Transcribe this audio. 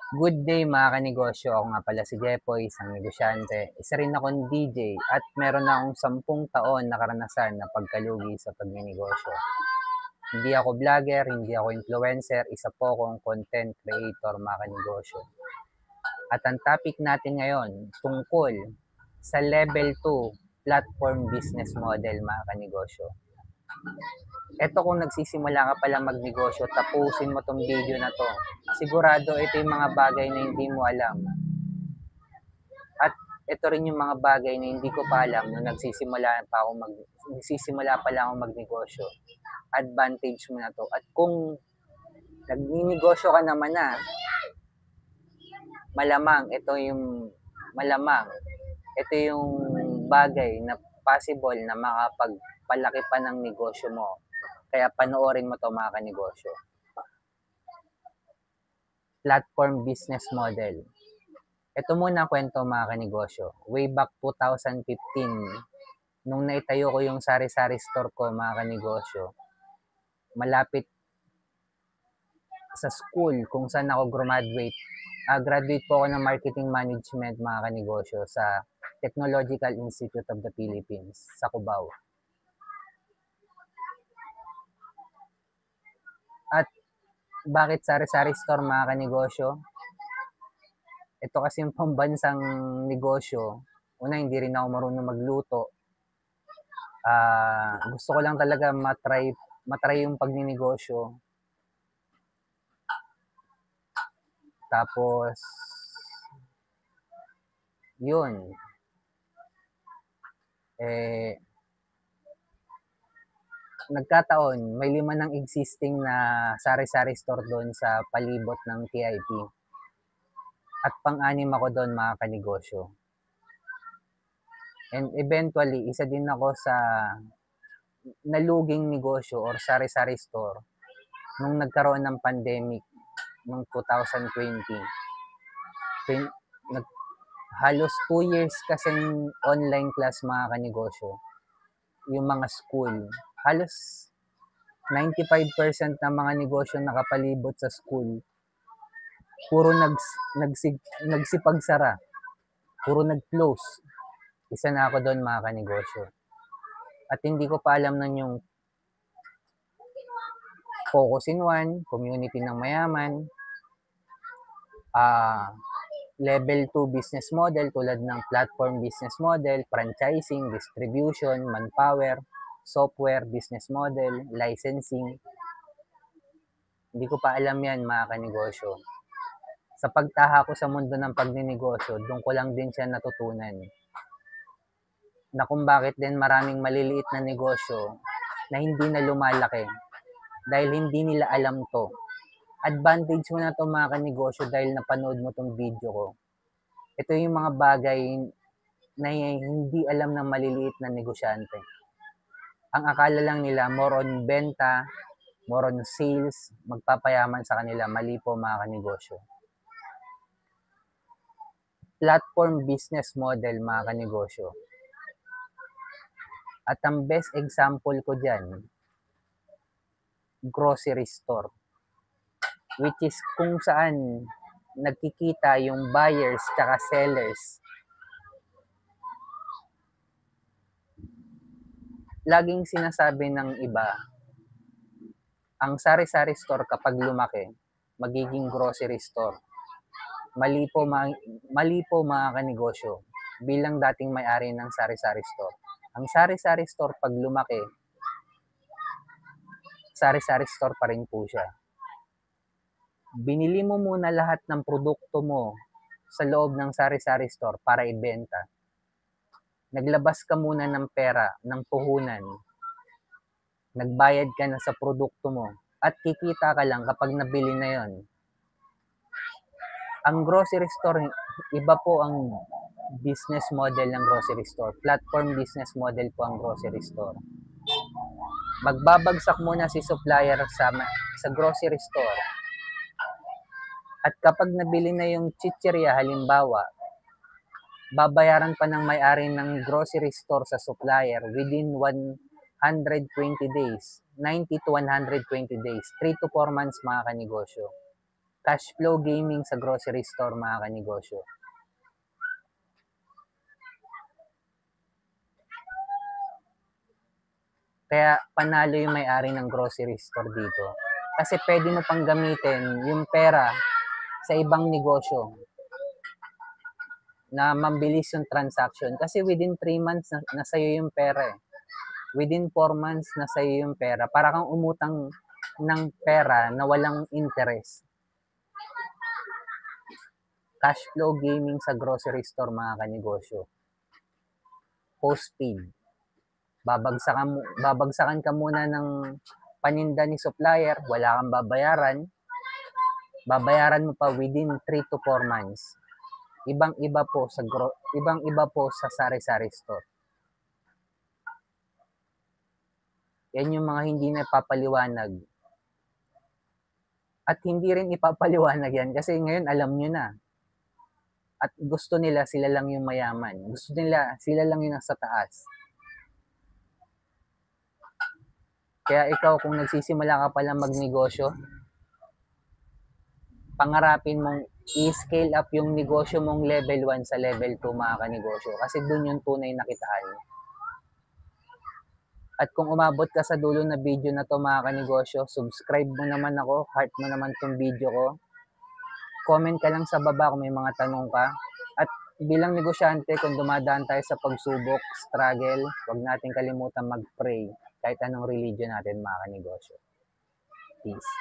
Good day mga kanegosyo, ako nga pala si Jepoy, isang negosyante. Isa rin akong DJ at meron na akong 10 taon na karanasan na pagkalugi sa pagninegosyo. Hindi ako vlogger, hindi ako influencer, isa po akong content creator mga kanegosyo. At ang topic natin ngayon tungkol sa level 2 platform business model mga kanegosyo. Eto kung nagsisimula ka pala magnegosyo, tapusin mo tong video na to. Sigurado ito yung mga bagay na hindi mo alam. At ito rin yung mga bagay na hindi ko pa alam nung nagsisimula pa lang ako magnegosyo. Advantage mo na to. At kung nagninegosyo ka naman na, ito yung bagay na possible na makapagpalaki pa ng negosyo mo. Kaya panoorin mo to mga kanegosyo. Platform business model. Ito muna ang kwento mga kanegosyo. Way back 2015, nung naitayo ko yung sari-sari store ko mga kanegosyo, malapit sa school kung saan ako graduate. Graduate po ako ng marketing management mga kanegosyo sa Technological Institute of the Philippines sa Cubao. At bakit sari-sari store mga kanegosyo? Ito kasi yung pambansang negosyo. Una, hindi rin ako marunong magluto. Gusto ko lang talaga matry yung pagninegosyo. Tapos, yun. Nagkataon, may 5 ng existing na sari-sari store doon sa palibot ng TIP. At pang-anim ako doon mga kanegosyo. And eventually, isa din ako sa naluging negosyo or sari-sari store nung nagkaroon ng pandemic noong 2020. Halos 2 years kasing online class mga kanegosyo. Yung mga school. Halos 95% ng mga negosyo nakapalibot sa school. Puro nagsipagsara. Puro nag-close. Isa na ako doon mga kanegosyo. At hindi ko pa alam nun yung Focus in One, Community ng Mayaman, level 2 business model tulad ng platform business model, franchising, distribution, manpower, software, business model, licensing. Hindi ko pa alam yan mga kanegosyo. Sa pagtaha ko sa mundo ng pagninegosyo, doon ko lang din siya natutunan. Na kung bakit din maraming maliliit na negosyo na hindi na lumalaki dahil hindi nila alam to. Advantage mo na to mga kanegosyo dahil napanood mo tong video ko. Ito yung mga bagay na hindi alam ng maliliit na negosyante. Ang akala lang nila more on benta, more on sales, magpapayaman sa kanila. Mali po mga kanegosyo. Platform business model mga kanegosyo. At ang best example ko dyan, grocery store. Which is kung saan nagkikita yung buyers tsaka sellers. Laging sinasabi ng iba, ang sari-sari store kapag lumaki, magiging grocery store. Mali po mga kanegosyo bilang dating may-ari ng sari-sari store. Ang sari-sari store pag lumaki, sari-sari store pa rin po siya. Binili mo muna lahat ng produkto mo sa loob ng sari-sari store para ibenta. Naglabas ka muna ng pera, ng puhunan. Nagbayad ka na sa produkto mo. At kikita ka lang kapag nabili na yon. Ang grocery store, iba po ang business model ng grocery store. Platform business model po ang grocery store. Magbabagsak muna si supplier sa grocery store. At kapag nabili na yung chichirya halimbawa, babayaran pa ng may-ari ng grocery store sa supplier within 120 days, 90 to 120 days, 3 to 4 months mga kanegosyo. Cash flow gaming sa grocery store, mga kanegosyo. Kaya panalo yung may-ari ng grocery store dito. Kasi pwede mo pang gamitin yung pera sa ibang negosyo na mabilis yung transaction. Kasi within 3 months na sa'yo yung pera eh. Within 4 months na sa'yo yung pera. Para kang umutang ng pera na walang interest. Cash flow gaming sa grocery store, mga kanegosyo. Postpaid. Babagsakan ka muna ng paninda ni supplier, wala kang babayaran. Babayaran mo pa within 3 to 4 months. Ibang-iba po sa sari-sari store. Yan yung mga hindi na ipapaliwanag. At hindi rin ipapaliwanag yan kasi ngayon alam nyo na. At gusto nila sila lang yung mayaman. Gusto nila sila lang yung nasa taas. Kaya ikaw kung nagsisimula ka pa lang magnegosyo, pangarapin mong i-scale up yung negosyo mong level 1 sa level 2, mga kanegosyo. Kasi dun yung tunay na kitaan. At kung umabot ka sa dulo na video na to, mga kanegosyo, subscribe mo naman ako, heart mo naman tong video ko. Comment ka lang sa baba kung may mga tanong ka. At bilang negosyante, kung dumadaan tayo sa pagsubok, struggle, huwag natin kalimutan mag-pray kahit anong religion natin, mga kanegosyo. Peace.